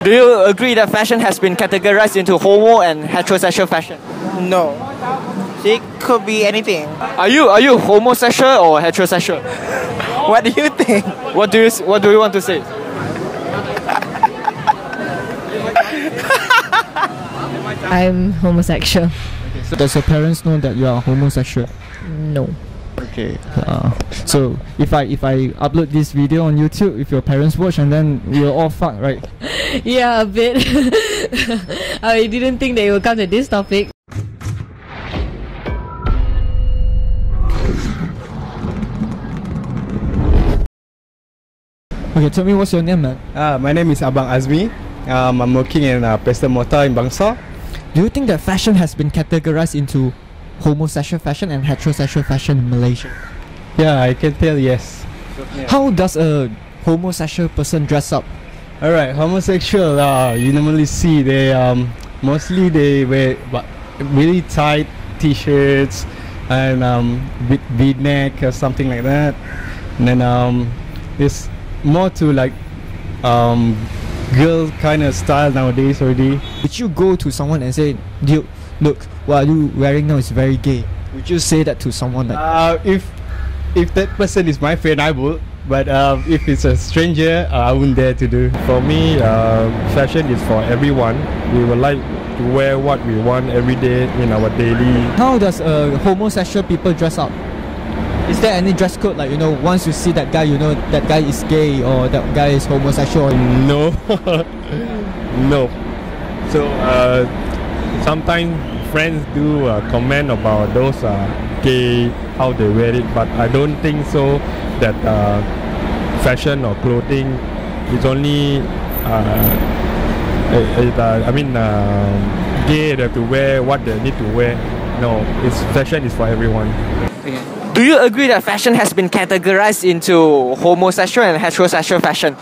Do you agree that fashion has been categorized into homo and heterosexual fashion? No. It could be anything. Are you homosexual or heterosexual? What do you think? What do you want to say? I'm homosexual. So does your parents know that you are homosexual? No. Okay. So if I upload this video on YouTube, if your parents watch, and then we're all fucked, right? Yeah, a bit. I didn't think they would come to this topic. Okay, tell me what's your name, man? My name is Abang Azmi. I'm working in Preston Motor in Bangsa. Do you think that fashion has been categorized into homosexual fashion and heterosexual fashion in Malaysia? Yeah, I can tell yes. How does a homosexual person dress up? Alright, homosexual, you normally see they mostly they wear really tight t-shirts and V-neck or something like that. And then it's more to like girl kind of style nowadays already. Would you go to someone and say, "Dude, look, what you wearing now is very gay"? Would you say that to someone like? If that person is my friend, I would. But if it's a stranger, I wouldn't dare to do. For me, fashion is for everyone. We would like to wear what we want every day in our daily. How does homosexual people dress up? Is there any dress code, like, you know, once you see that guy, you know that guy is gay or that guy is homosexual? No. No. So sometimes friends do comment about those gay, how they wear it, but I don't think so that fashion or clothing is only gay, they have to wear what they need to wear. No, fashion is for everyone. Okay. Do you agree that fashion has been categorized into homosexual and heterosexual fashion?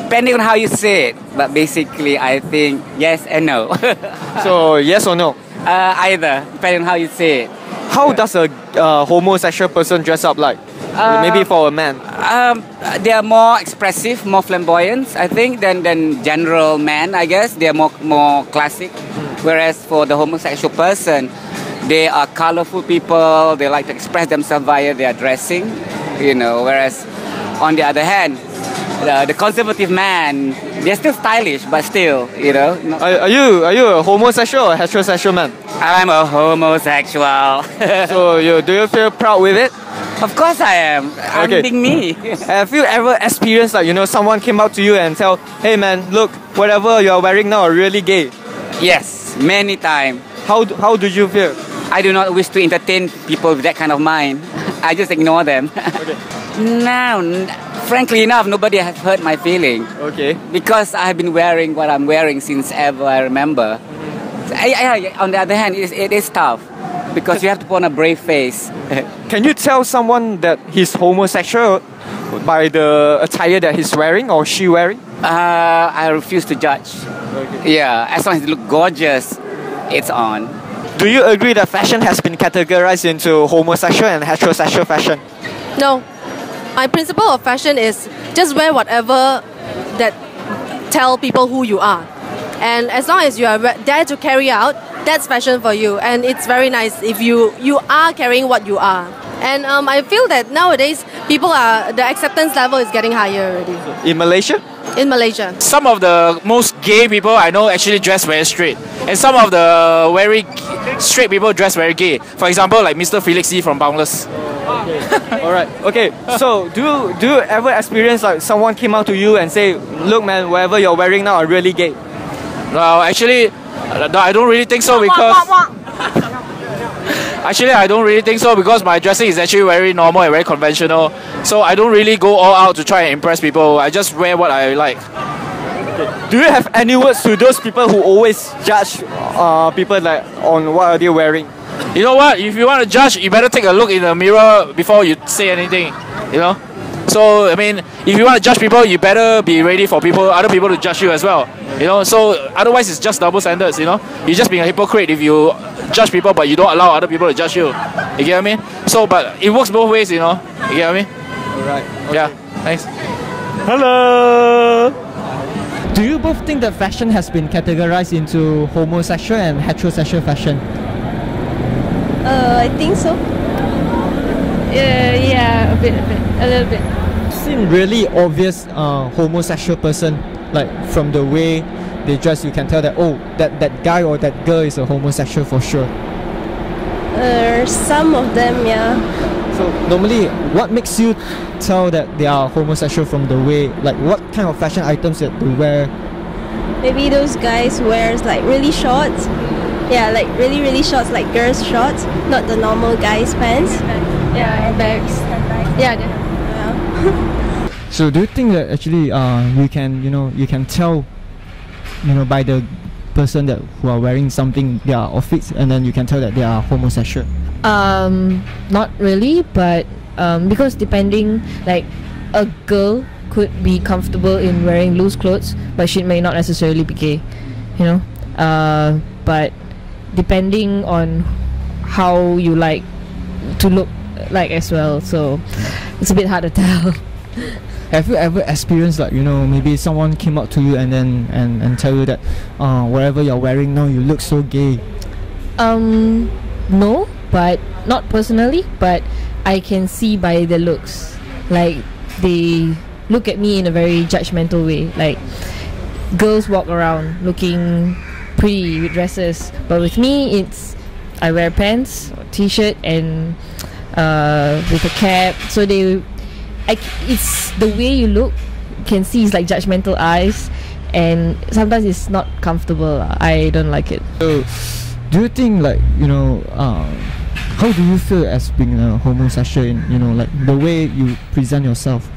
Depending on how you say it, but basically I think yes and no. So yes or no? Either, depending on how you say it. How does a homosexual person dress up like? Maybe for a man. They are more expressive, more flamboyant, I think, than general men. I guess they are more classic. Whereas for the homosexual person, they are colorful people. They like to express themselves via their dressing, you know. Whereas on the other hand, the conservative man, they're still stylish, but still, you know. Are you a homosexual or heterosexual man? I'm a homosexual. So do you feel proud with it? Of course I am. I'm being me. Have you ever experienced, like, you know, someone came out to you and tell, "Hey man, look, whatever you're wearing now are really gay"? Yes, many times. How do you feel? I do not wish to entertain people with that kind of mind. I just ignore them. Okay. Now, frankly enough, nobody has hurt my feeling. Okay. Because I have been wearing what I'm wearing since ever I remember. On the other hand, it is tough. Because you have to put on a brave face. Can you tell someone that he's homosexual by the attire that he's wearing or she wearing? I refuse to judge. Okay. Yeah, as long as it looks gorgeous, it's on. Do you agree that fashion has been categorized into homosexual and heterosexual fashion? No. My principle of fashion is just wear whatever that tell people who you are. And as long as you are there to carry out, that's fashion for you. And it's very nice if you are carrying what you are. And I feel that nowadays, the acceptance level is getting higher already. In Malaysia? In Malaysia. Some of the most gay people I know actually dress very straight. And some of the very straight people dress very gay. For example, like Mr. Felix Yee from Boundless. Okay. Alright, okay. So, do you ever experience like someone came out to you and say, "Look man, whatever you're wearing now are really gay"? No, actually, I don't really think so because... Actually, I don't really think so because my dressing is actually very normal and very conventional. So I don't really go all out to try and impress people. I just wear what I like. Okay. Do you have any words to those people who always judge people like on what are they wearing? You know what? If you want to judge, you better take a look in the mirror before you say anything. You know? So, I mean, if you want to judge people, you better be ready for other people to judge you as well. You know, so otherwise it's just double standards, you know. You're just being a hypocrite if you judge people but you don't allow other people to judge you. You get what I mean? So, but it works both ways, you know. You get what I mean? Alright. Okay. Yeah, thanks. Hello! Do you both think that fashion has been categorized into homosexual and heterosexual fashion? I think so. Yeah, a little bit. Seen really obvious homosexual person, like from the way they dress, you can tell that that guy or that girl is a homosexual for sure. Some of them, yeah. So normally, what makes you tell that they are homosexual from the way, like what kind of fashion items that they wear? Maybe those guys wears like really shorts. Yeah, like really shorts, like girls' shorts, not the normal guys' pants. Yeah, and bags. Yeah, yeah. So do you think that actually you can tell, by the person that who are wearing something, their outfits, and then you can tell that they are homosexual? Not really, but because depending, like a girl could be comfortable in wearing loose clothes, but she may not necessarily be gay, but depending on how you like to look like as well, so it's a bit hard to tell. Have you ever experienced, like, maybe someone came up to you and then and tell you that whatever you're wearing now, you look so gay? No, but not personally, but I can see by the looks, like they look at me in a very judgmental way. Like girls walk around looking pretty with dresses, but with me it's I wear pants or t-shirt and with a cap, so it's the way you look, you can see it's like judgmental eyes, and sometimes it's not comfortable. I don't like it. So do you think, like, how do you feel as being a homosexual in, like the way you present yourself,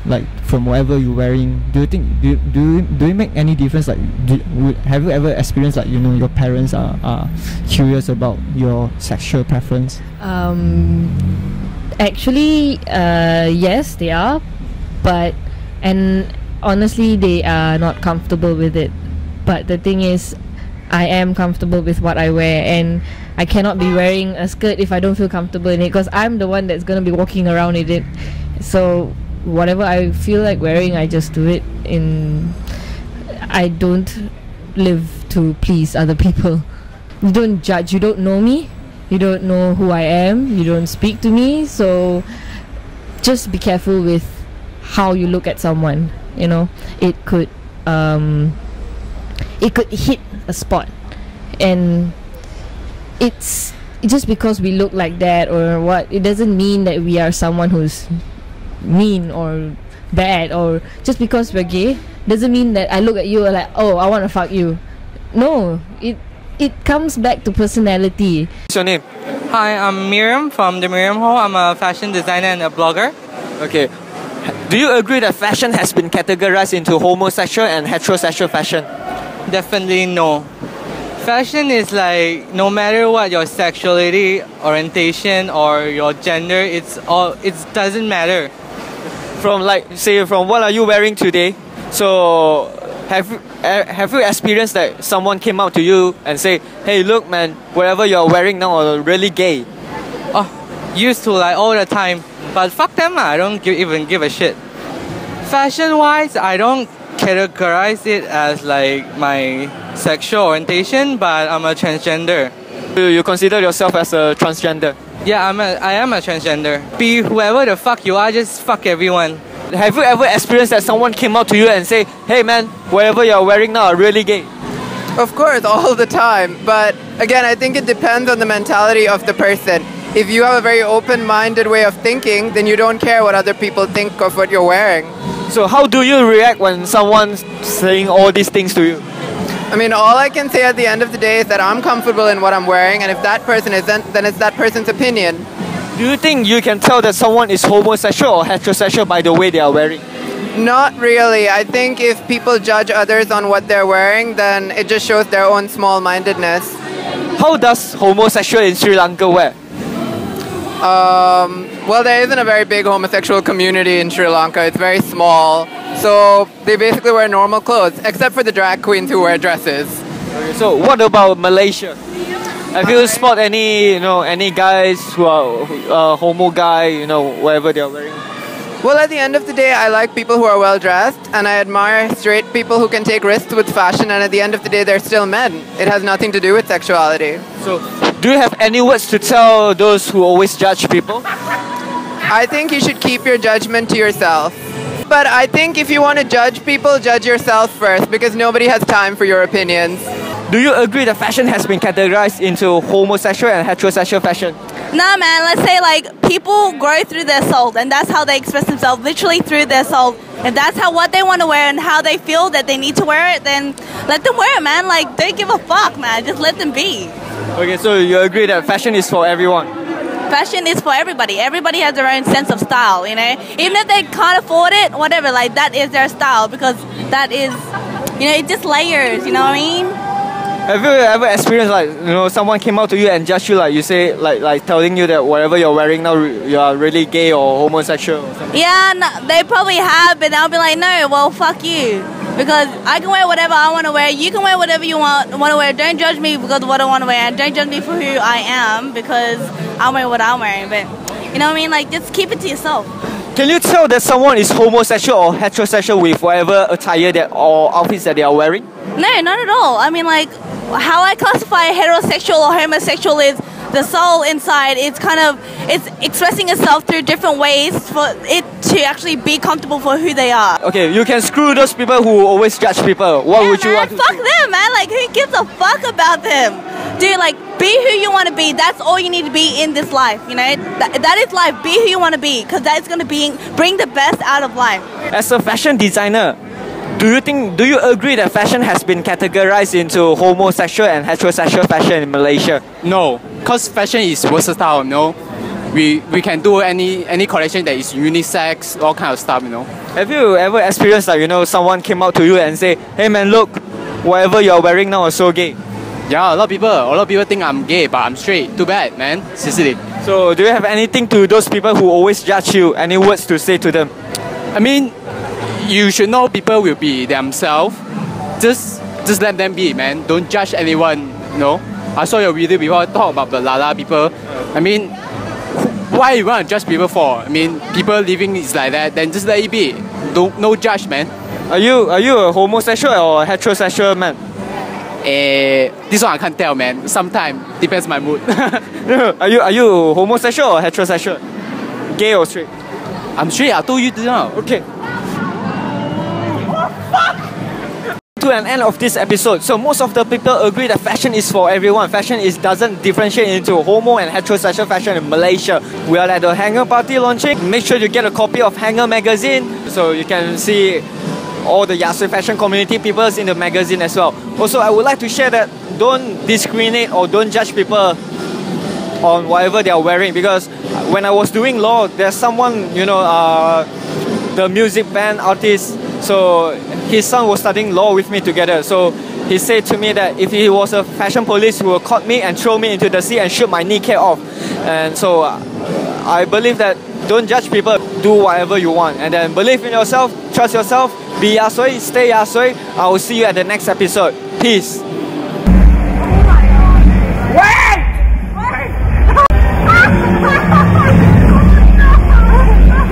like from whatever you're wearing? Do you think do it make any difference? Like, have you ever experienced, like, your parents are curious about your sexual preference? Actually, yes, they are, and honestly, they are not comfortable with it. But the thing is, I am comfortable with what I wear, and I cannot be wearing a skirt if I don't feel comfortable in it, because I'm the one that's gonna be walking around in it. So whatever I feel like wearing, I just do it. I don't live to please other people. You don't judge. You don't know me. You don't know who I am. You don't speak to me. So just be careful with how you look at someone. It could hit a spot, and it's just because we look like that or what, it doesn't mean that we are someone who's mean or bad. Or just because we're gay doesn't mean that I look at you like, oh, I want to fuck you. No, it comes back to personality. What's your name? Hi, I'm Miriam from the Miriam Hall. I'm a fashion designer and a blogger. Okay. Do you agree that fashion has been categorized into homosexual and heterosexual fashion? Definitely no. Fashion is like, no matter what your sexuality, orientation, or your gender, it doesn't matter. From what are you wearing today? So have you experienced that someone came out to you and say, hey, look, man, whatever you're wearing now are really gay? Oh, used to, like, all the time. But fuck them, I don't even give a shit. Fashion-wise, I don't categorize it as like my sexual orientation, but I'm a transgender. You consider yourself as a transgender? Yeah, I am a transgender. Be whoever the fuck you are, just fuck everyone. Have you ever experienced that someone came out to you and say, hey man, whatever you're wearing now are really gay? Of course, all the time. But again, I think it depends on the mentality of the person. If you have a very open-minded way of thinking, then you don't care what other people think of what you're wearing. So how do you react when someone's saying all these things to you? I mean, all I can say at the end of the day is that I'm comfortable in what I'm wearing, and if that person isn't, then it's that person's opinion. Do you think you can tell that someone is homosexual or heterosexual by the way they are wearing? Not really. I think if people judge others on what they're wearing, then it just shows their own small-mindedness. How does homosexual in Sri Lanka wear? Well, there isn't a very big homosexual community in Sri Lanka. It's very small. So they basically wear normal clothes, except for the drag queens who wear dresses. Okay, so what about Malaysia? Have you spot any guys who are homo guy, whatever they're wearing? Well, at the end of the day, I like people who are well dressed, and I admire straight people who can take risks with fashion, and at the end of the day, they're still men. It has nothing to do with sexuality. So, do you have any words to tell those who always judge people? I think you should keep your judgment to yourself. But I think if you want to judge people, judge yourself first, because nobody has time for your opinions. Do you agree that fashion has been categorized into homosexual and heterosexual fashion? Nah, man, let's say like people grow through their soul, and that's how they express themselves, literally through their soul. If that's what they want to wear and how they feel that they need to wear it, then let them wear it, man. Like, don't give a fuck, man. Just let them be. Okay, so you agree that fashion is for everyone? Fashion is for everybody. Everybody has their own sense of style, you know. Even if they can't afford it, whatever, like that is their style, because that is, you know, it just layers, you know what I mean? Have you ever experienced like, you know, someone came out to you and judged you, like you say, like telling you that whatever you're wearing now, you are really gay or homosexual or something? Yeah, no, they probably have, but I'll be like, no, well, fuck you. Because I can wear whatever I want to wear. You can wear whatever you want to wear. Don't judge me because of what I want to wear. Don't judge me for who I am because I'm wearing what I'm wearing. But, you know what I mean? Like, just keep it to yourself. Can you tell that someone is homosexual or heterosexual with whatever attire or outfits that they are wearing? No, not at all. I mean, like, how I classify heterosexual or homosexual is the soul inside. It's kind of, it's expressing itself through different ways for it to actually be comfortable for who they are. Okay, you can screw those people who always judge people. What would you want to fuck them, man. Like, who gives a fuck about them? Dude, like, be who you want to be. That's all you need to be in this life, you know? That is life. Be who you want to be, because that's going to bring the best out of life. As a fashion designer, do you agree that fashion has been categorized into homosexual and heterosexual fashion in Malaysia? No, because fashion is versatile, you know. We can do any collection that is unisex, all kind of stuff, you know. Have you ever experienced, like, you know, someone came out to you and say, hey man, look, whatever you're wearing now is so gay? Yeah, a lot of people think I'm gay, but I'm straight. Too bad, man. Seriously. So, do you have anything to those people who always judge you? Any words to say to them? I mean, you should know people will be themselves. Just let them be, man. Don't judge anyone, you know. I saw your video before, talk about the Lala people. I mean, why you want to judge people for? I mean, people living is like that, then just let it be. No judge, man. Are you a homosexual or a heterosexual man? This one I can't tell, man. Sometimes depends my mood. Are you homosexual or heterosexual? Gay or straight? I'm straight. I told you now. Okay. To an end of this episode, so most of the people agree that fashion is for everyone. Fashion doesn't differentiate into homo and heterosexual fashion in Malaysia. We are at the Hanger Party launching. Make sure you get a copy of Hanger magazine so you can see all the YAA SUI fashion community people in the magazine as well. Also, I would like to share that don't discriminate or don't judge people on whatever they are wearing, because when I was doing law, there's someone, you know, the music band artist, so his son was studying law with me together. So he said to me that if he was a fashion police, he would caught me and throw me into the sea and shoot my kneecap off. And so I believe that don't judge people, do whatever you want, and then believe in yourself, trust yourself, be YAA SUI, stay YAA SUI. I will see you at the next episode. Peace.